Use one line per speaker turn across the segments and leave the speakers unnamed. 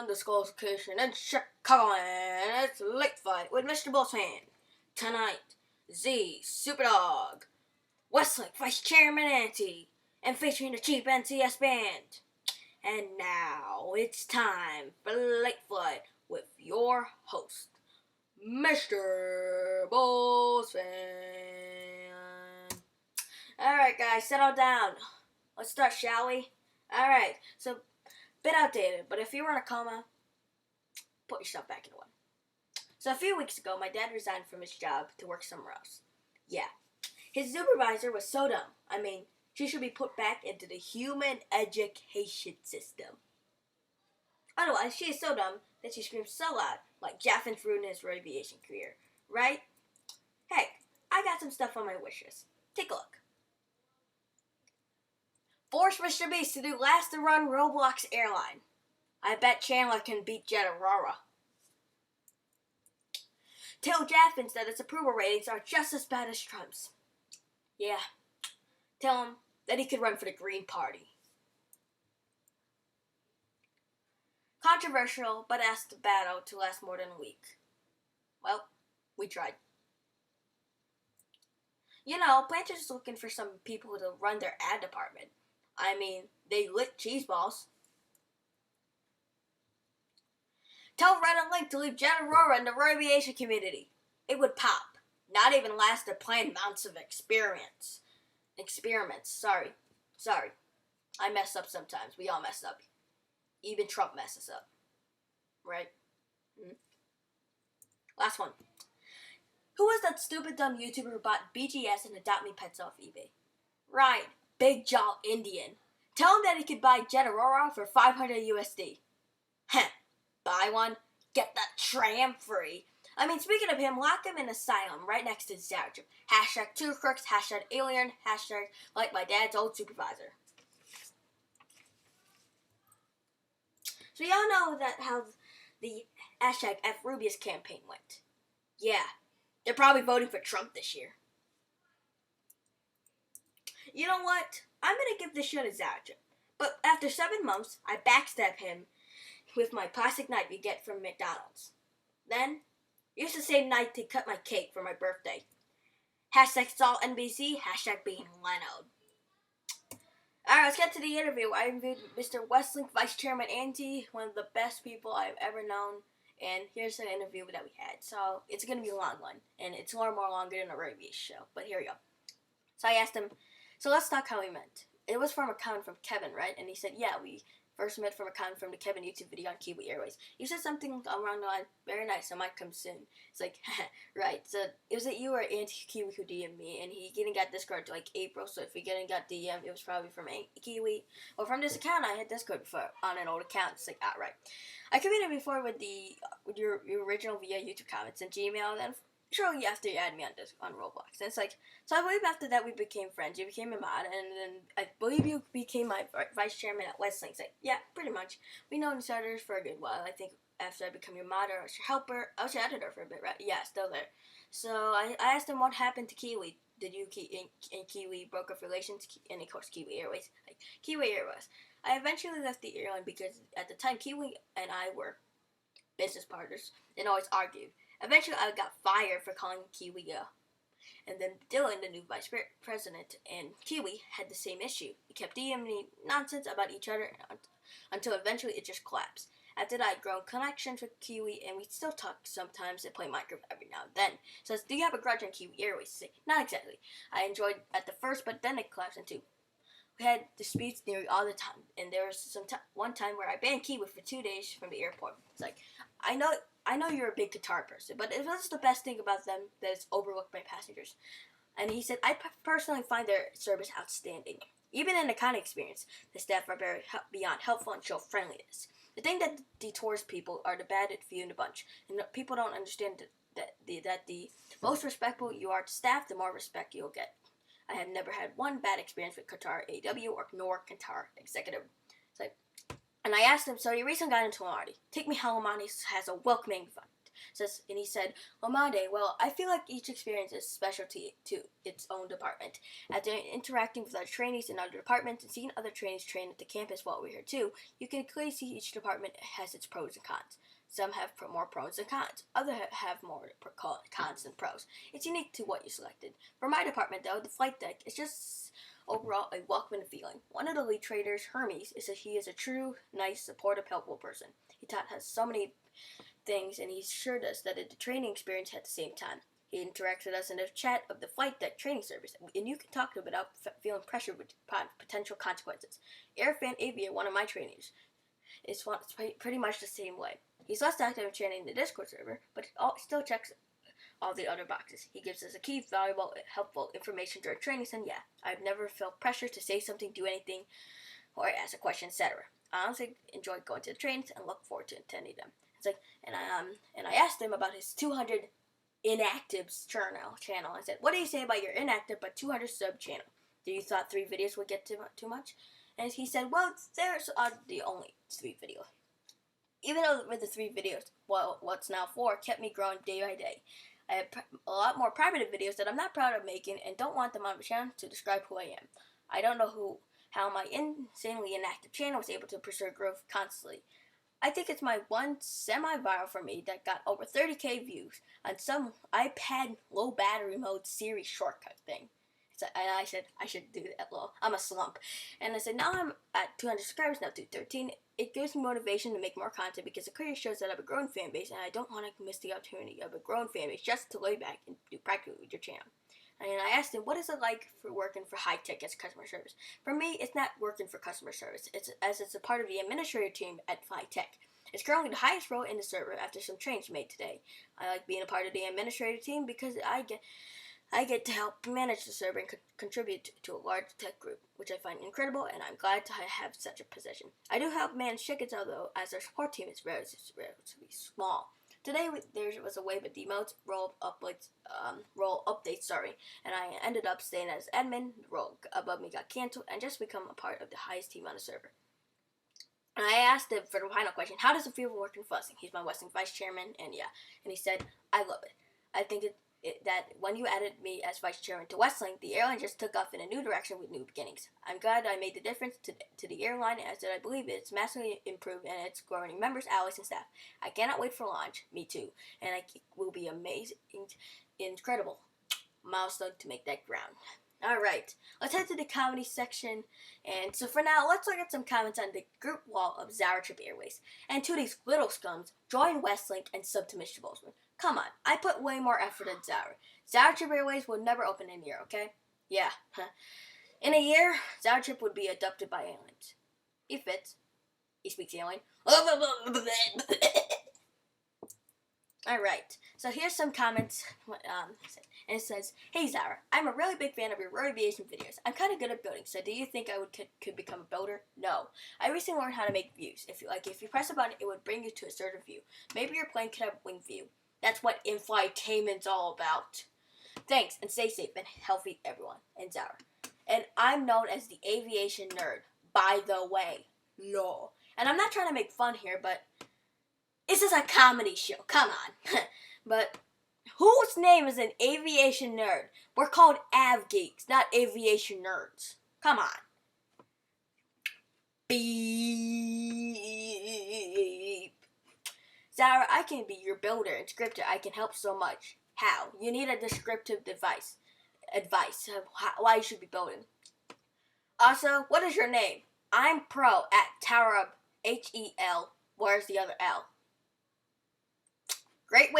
from the school's location in Chicago, and it's Late Fight with MrBullsFan. Tonight, Z, Superdog, Westlake, Vice Chairman Auntie, and featuring the Cheap NCS Band. And now it's time for Late Fight with your host, MrBullsFan. Alright guys, settle down. Let's start, shall we? Alright, so bit outdated, but if you were in a coma, put yourself back in one. So a few weeks ago, my dad resigned from his job to work somewhere else. Yeah, his supervisor was so dumb. I mean, she should be put back into the human education system. Otherwise, she is so dumb that she screams so loud, like Jaffin ruined his Ro-Aviation career. Right? Hey, I got some stuff on my wishes. Take a look. Force Mr. Beast to do last to run Roblox airline. I bet Chandler can beat Jet Aurora. Tell Jaffin that his approval ratings are just as bad as Trump's. Yeah. Tell him that he could run for the Green Party. Controversial, but asked the battle to last more than a week. Well, we tried. You know, Planters is looking for some people to run their ad department. I mean, they lick cheese balls. Tell Red and Link to leave Jet Aurora in the Ro-Aviation community. It would pop. Not even last the planned amounts of experiments. Sorry. I mess up sometimes. We all mess up. Even Trump messes up. Right? Last one. Who was that stupid dumb YouTuber who bought BGS and Adopt Me pets off eBay? Right. Big Jaw Indian. Tell him that he could buy Jet Aurora for 500 USD. Heh. Buy one, get that tram free. I mean, speaking of him, lock him in asylum right next to Zarge. Hashtag 2 crooks, hashtag alien, hashtag like my dad's old supervisor. So y'all know that how the hashtag FRubius campaign went. Yeah, they're probably voting for Trump this year. You know what? I'm gonna give this show to Zarge. But after 7 months, I backstab him with my plastic knife you get from McDonald's. Then, use the same knife to cut my cake for my birthday. Hashtag Salt NBC, hashtag being Leno. Alright, let's get to the interview. I interviewed Mr. Westlake, Vice Chairman Auntie, one of the best people I've ever known. And here's the interview that we had. So, it's going to be a long one. And it's a lot more longer than a Ro-Aviation show. But here we go. So I asked him, so let's talk how we met. It was from a comment from Kevin, right? And he said, yeah, we first met from a comment from the Kevin YouTube video on Kiwi Airways. You said something around the line, very nice, I might come soon. It's like, right. So it was that you or Auntie Kiwi who DM'd me, and he didn't get Discord till like April, so if he didn't get DM, it was probably from Kiwi. Or from this account, I had Discord before, on an old account. It's like, right. I communicated before with your original via YouTube comments and Gmail, and then shortly after you added me on Roblox. And it's like, so I believe after that we became friends. You became a mod, and then I believe you became my vice chairman at Westlake. It's like, yeah, pretty much. We know each other for a good while. I think after I become your mod, I was your helper. I was your editor for a bit, right? Yeah, still there. So I asked him what happened to Kiwi. Did you and Kiwi broke up relations? And of course, Kiwi Airways. Like, Kiwi Airways. I eventually left the airline because at the time, Kiwi and I were business partners and always argued. Eventually, I got fired for calling Kiwi and then Dylan, the new vice president, and Kiwi had the same issue. He kept DMing me nonsense about each other until eventually it just collapsed. After that, I'd grown connections with Kiwi, and we still talk sometimes and play Minecraft every now and then. Says, do you have a grudge on Kiwi Airways? Say, not exactly. I enjoyed at the first, but then it collapsed into. We had disputes nearly all the time, and there was one time where I banned Kiwi for 2 days from the airport. It's like, I know you're a big guitar person, but it was the best thing about them that it's overlooked by passengers. And he said, I personally find their service outstanding. Even in the kind of experience, the staff are very beyond helpful and show friendliness. The thing that detours people are the bad few in the bunch, and people don't understand that the most respectful you are to staff, the more respect you'll get. I have never had one bad experience with Qatar AW nor Qatar executive. It's like, and I asked him, so you recently got into Almaty. Take me how Almaty has a welcoming And he said, "On my day, well, I feel like each experience is special to its own department. After interacting with other trainees in other departments and seeing other trainees train at the campus while we're here too, you can clearly see each department has its pros and cons. Some have more pros than cons. Others have more cons than pros. It's unique to what you selected. For my department, though, the flight deck is just overall a welcoming feeling. One of the lead traders, Hermes, is that he is a true, nice, supportive, helpful person. He taught us so many things, and he assured us that the training experience at the same time. He interacts with us in the chat of the flight deck training service, and you can talk to him without feeling pressured with potential consequences. Airfan Aviator, one of my trainees, is pretty much the same way. He's less active in training the Discord server, but still checks all the other boxes. He gives us a key, valuable, helpful information during trainings, and yeah, I've never felt pressure to say something, do anything, or ask a question, etc. I honestly enjoy going to the trainings and look forward to attending them." It's like, and I asked him about his 200 inactives channel. I said, "What do you say about your inactive but 200 sub channel? Do you thought 3 videos would get too much?" And he said, "Well, there's the only 3 videos. Even though with the 3 videos, well, what's now 4, kept me growing day by day. I have a lot more private videos that I'm not proud of making and don't want them on my channel to describe who I am. I don't know how my insanely inactive channel was able to pursue growth constantly. I think it's my one semi-viral for me that got over 30k views on some iPad low battery mode series shortcut thing." And I said, I should do that, lol. I'm a slump. And I said, now I'm at 200 subscribers, now 213. It gives me motivation to make more content because it clearly shows that I have a growing fan base, and I don't want to miss the opportunity of a growing fan base just to lay back and do practically with your channel. And I asked him, what is it like for working for high tech as customer service? For me, it's not working for customer service. It's a part of the administrative team at high tech. It's currently the highest role in the server after some change made today. I like being a part of the administrative team because I get to help manage the server and contribute to a large tech group, which I find incredible, and I'm glad to have such a position. I do help manage tickets, although, as our support team is relatively small. Today, there was a wave of demotes, role updates, and I ended up staying as admin. The role above me got canceled, and just become a part of the highest team on the server. And I asked him for the final question, how does it feel working for Westlink? He's my Westlink vice chairman, and he said, I love it. I think that when you added me as vice chairman to Westlink, the airline just took off in a new direction with new beginnings. I'm glad I made the difference to the airline, as that I believe it's massively improved and it's growing members, allies, and staff. I cannot wait for launch. Me too. And it will be amazing, incredible milestone to make that ground. Alright, let's head to the comedy section. And so for now, let's look at some comments on the group wall of Zowertrip Airways. And to these little scums, join Westlink and sub to MrBullsFan. Come on, I put way more effort in Zowertrip Airways will never open in a year, okay? Yeah. In a year, Zowertrip would be adopted by aliens. He fits. He speaks alien. Alright, so here's some comments, and it says, "Hey Zara, I'm a really big fan of your Ro-Aviation videos. I'm kind of good at building, so do you think I could become a builder? No. I recently learned how to make views. If you press a button, it would bring you to a certain view. Maybe your plane could have a wing view. That's what inflightaiment's all about. Thanks, and stay safe and healthy, everyone." And Zara. And I'm known as the aviation nerd, by the way. Lol. And I'm not trying to make fun here, but this is a comedy show. Come on. But whose name is an aviation nerd? We're called av geeks, not aviation nerds. Come on. Beep. Zara, I can be your builder and scripter. I can help so much. How? You need a descriptive advice of why you should be building. Also, what is your name? I'm pro at TowerUp, HEL. Where's the other L? Great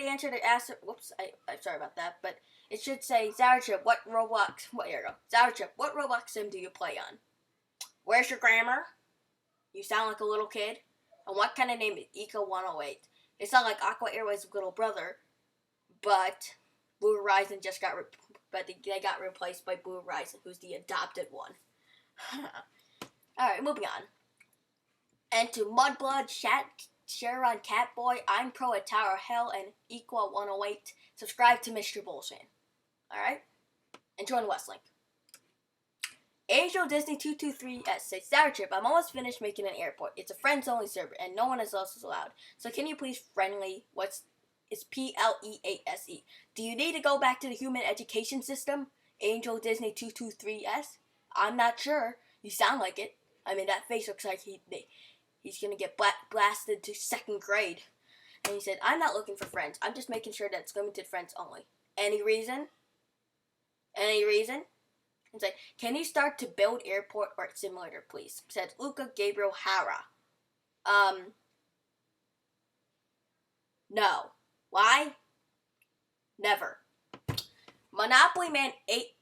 answer to ask. Whoops, I'm sorry about that, but it should say, Zowertrip, what Roblox? Here we go. Zowertrip, what Roblox sim do you play on? Where's your grammar? You sound like a little kid. And what kind of name is Eco108? It's not like Aqua Airways' little brother, but Blue Horizon just got they got replaced by Blue Horizon, who's the adopted one. Alright, moving on. And to Mudblood, Sharon Catboy, I'm pro at Tower Hell and Equal 108. Subscribe to MrBullsFan. Alright? And join Westlink. Angel Disney 223S says, Sour Trip, I'm almost finished making an airport. It's a friends-only server, and no one else is allowed. So can you please friendly, it's Please. Do you need to go back to the human education system? Angel Disney 223S? I'm not sure. You sound like it. I mean, that face looks like he's going to get blasted to 2nd grade. And he said, I'm not looking for friends. I'm just making sure that it's limited friends only. Any reason? Any reason? It's like, can you start to build airport or simulator, please? Said Luca Gabriel Hara. No. Why? Never. Monopoly Man 8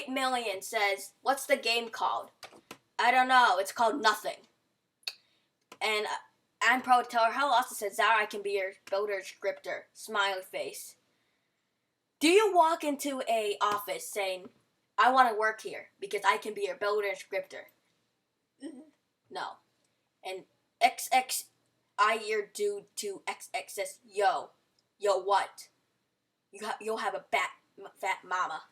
million says, what's the game called? I don't know. It's called nothing. And I'm proud to tell her how Lost said, Zara, I can be your builder scripter. Smiley face. Do you walk into a office saying, I want to work here because I can be your builder and scripter? No. And XX, I ear dude to XX says, yo, what? You'll have a fat mama.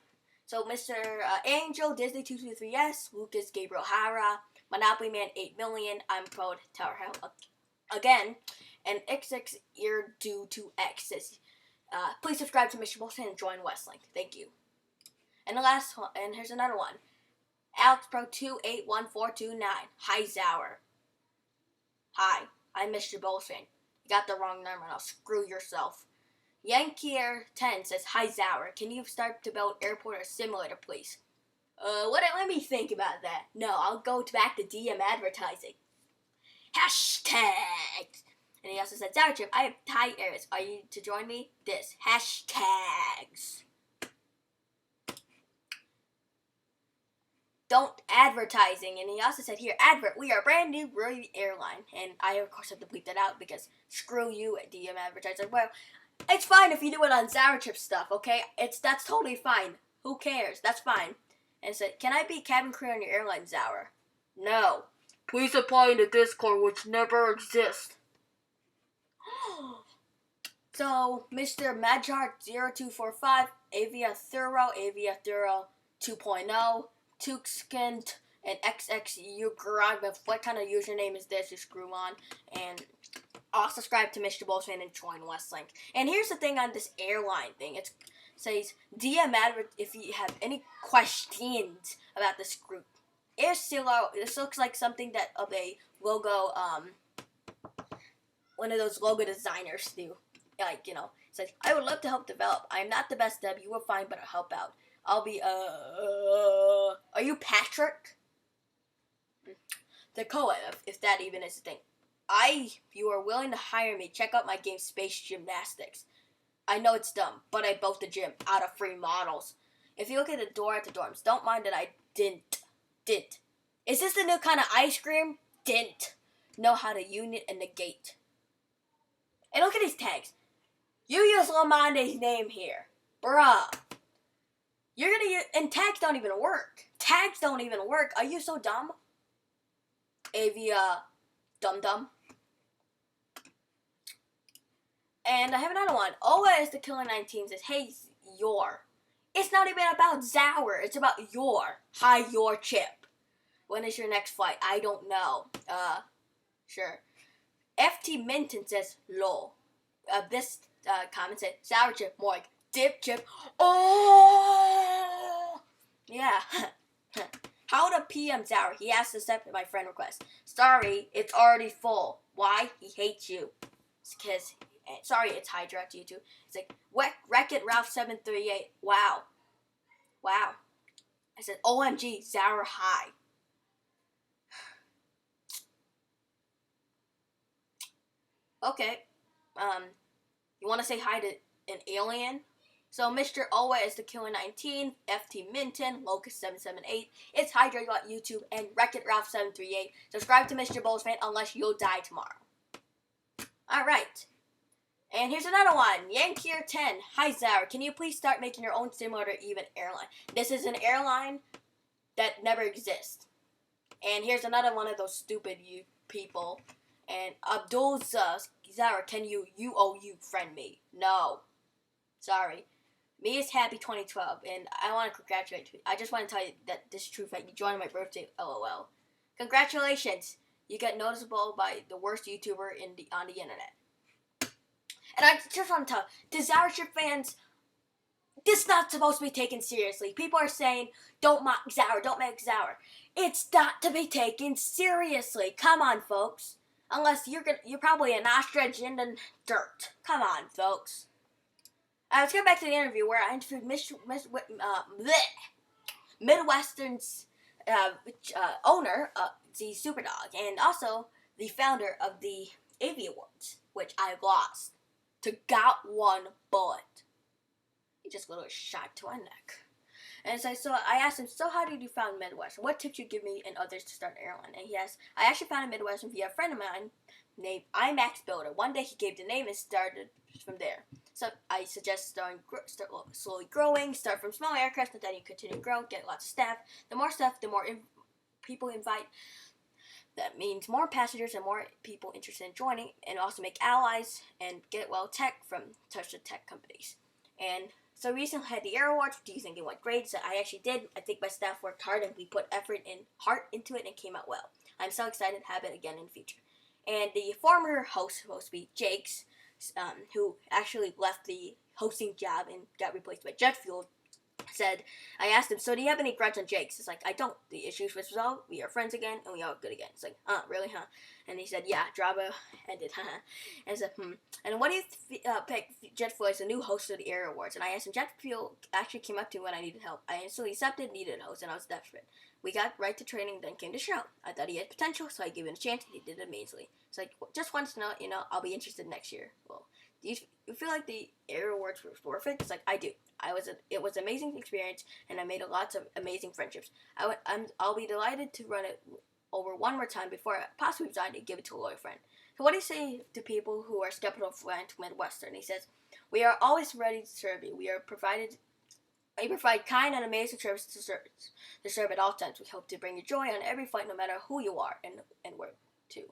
So Mr. Angel, Disney 223S, Lucas Gabriel Hara, Monopoly Man 8 million, I'm proud to tell her how again. And XX ear due to X says, please subscribe to MrBullsFan and join Westlink. Thank you. And the last one, and here's another one. AlexPro281429. Hi, Zower. Hi, I'm MrBullsFan. You got the wrong number, and I'll screw yourself. Yankier10 says, Hi, Zower. Can you start to build airport or simulator, please? Let me think about that. No, I'll go back to DM advertising. Hashtags. And he also said, Sour Trip, I have Thai areas. Are you to join me? This. Hashtags. Don't advertising. And he also said here, advert, we are a brand new airline. And I, of course, have to bleep that out because screw you at DM advertising. Well, it's fine if you do it on Sour Trip stuff, okay? That's totally fine. Who cares? That's fine. And said, can I be cabin crew on your airline, Zower? No. Please apply in the Discord, which never exists. So, Mr. Madjar0245, Avia Thuro 2.0, Tukskent, and XX what kind of username is this? You screw on. And I'll subscribe to MrBullsFan and join Westlink. And here's the thing on this airline thing. It says, DM advert if you have any questions about this group. This looks like something that of a logo, one of those logo designers do. Like, it says, I would love to help develop. I am not the best dev. You will find, but I'll help out. I'll be, are you Patrick? Dakota, if that even is a thing. If you are willing to hire me, check out my game Space Gymnastics. I know it's dumb, but I built the gym out of free models. If you look at the door at the dorms, don't mind that I didn't. Is this the new kind of ice cream? Didn't know how to unit and negate. And look at these tags. You use Lamonde's name here. Bruh. You're gonna use, and tags don't even work. Tags don't even work. Are you so dumb? Avia dum-dum. And I have another one. OS the Killer 19 says, hey, your. It's not even about Zower. It's about your. Hi, your chip. When is your next flight? I don't know. Sure. FT Minton says, lol. This comment said, sour chip, more like dip chip. Oh! Yeah. How to PM Zower? He asked to accept my friend request. Sorry, it's already full. Why? He hates you. It's because, sorry, it's Hydra to you too. It's like, Wreck-It Ralph 738. Wow. I said, OMG, Zower hi. Okay. You want to say hi to an alien? So, Mr. Owa is the Killer 19, FT Minton, Locust 778, it's Hydra on YouTube, and Wreck-It Ralph 738. Subscribe to MrBullsFan unless you'll die tomorrow. Alright. And here's another one. Yankier10. Hi, Zower. Can you please start making your own simulator even airline? This is an airline that never exists. And here's another one of those stupid people. And Abdul Zower, can you friend me? No. Sorry. Me is happy 2012, and I want to congratulate you. I just want to tell you that this is true fact. You joined my birthday, LOL. Congratulations! You get noticeable by the worst YouTuber on the internet. And I just want to tell the Zauership fans, this is not supposed to be taken seriously. People are saying, don't mock Zauer, don't make Zauer. It's not to be taken seriously. Come on, folks. Unless you're probably an ostrich in the dirt. Come on, folks. Let's get back to the interview where I interviewed Midwestern's owner, the Superdog, and also the founder of the AV Awards, which I lost to got one bullet. He just got a shot to my neck. And so I asked him, so how did you found Midwestern? What tips you give me and others to start an airline? And he asked, I actually found Midwestern via a friend of mine named IMAX Builder. One day he gave the name and started from there. So I suggest start slowly growing, start from small aircraft, and then you continue to grow, get lots of staff. The more staff, the more people invite. That means more passengers and more people interested in joining, and also make allies and get tech from trusted tech companies. And so we recently had the Air Awards. Do you think it went great? So I actually did. I think my staff worked hard and we put effort and heart into it and it came out well. I'm so excited to have it again in the future. And the former host, supposed to be Jake's, who actually left the hosting job and got replaced by Jet Fuel, said, I asked him, so do you have any grudge on Jake's? It's like, I don't. The issues was resolved. We are friends again, and we are good again. It's like, really, huh? And he said, yeah, drama ended, haha. And I said, And what do you pick Jet Fuel as the new host of the Air Awards? And I asked him, Jet Fuel actually came up to me when I needed help. I instantly accepted, needed a host, and I was desperate. We got right to training, then came to show. I thought he had potential, so I gave him a chance, and he did it amazingly. It's like, just wanted to know, I'll be interested next year. Well, do you feel like the Air Awards were worth it? It's like, I do. It was an amazing experience, and I made lots of amazing friendships. I'll be delighted to run it over one more time before I possibly resign and give it to a loyal friend. So what do you say to people who are skeptical of flying to Midwestern? He says, we are always ready to serve you. We provide kind and amazing service to serve at all times. We hope to bring you joy on every flight, no matter who you are and where to.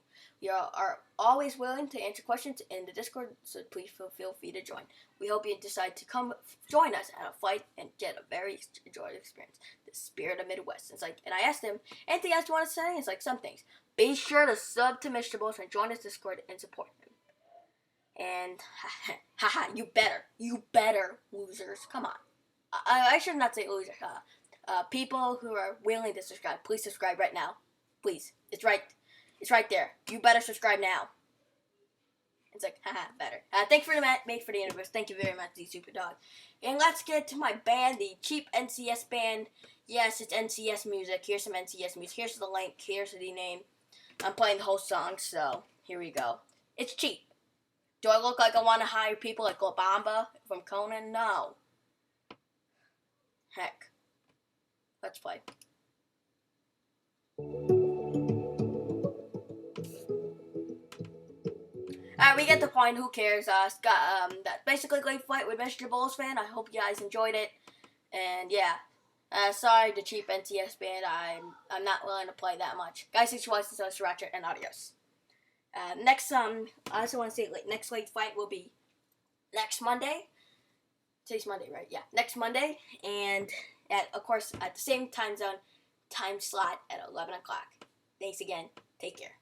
We are always willing to answer questions in the Discord, so please feel free to join. We hope you decide to come join us at a flight and get a very enjoyable experience. The spirit of Midwest. It's like, and I asked him, anything else you want to say? It's like, some things. Be sure to sub to MrBullsFan and join his Discord and support him. And, haha, you better, losers. Come on. I should not say losers. People who are willing to subscribe, please subscribe right now. Please. It's right there. You better subscribe now. It's like, haha, better. Thank you for the universe. Thank you very much, the Super Dog. And let's get to my band, the Cheap NCS Band. Yes, it's NCS music. Here's some NCS music. Here's the link. Here's the name. I'm playing the whole song, so here we go. It's cheap. Do I look like I want to hire people like Obama from Conan? No. Heck. Let's play. Alright, we get the point. Who cares? That's basically Great Flight with MrBullsFan. I hope you guys enjoyed it. And yeah, sorry, the Cheap NCS Band. I'm not willing to play that much. Guys, thanks for watching. So, Ratchet and adios. Next, I also want to say, next Great Flight will be next Monday. Today's Monday, right? Yeah, next Monday, and of course at the same time slot at 11 o'clock. Thanks again. Take care.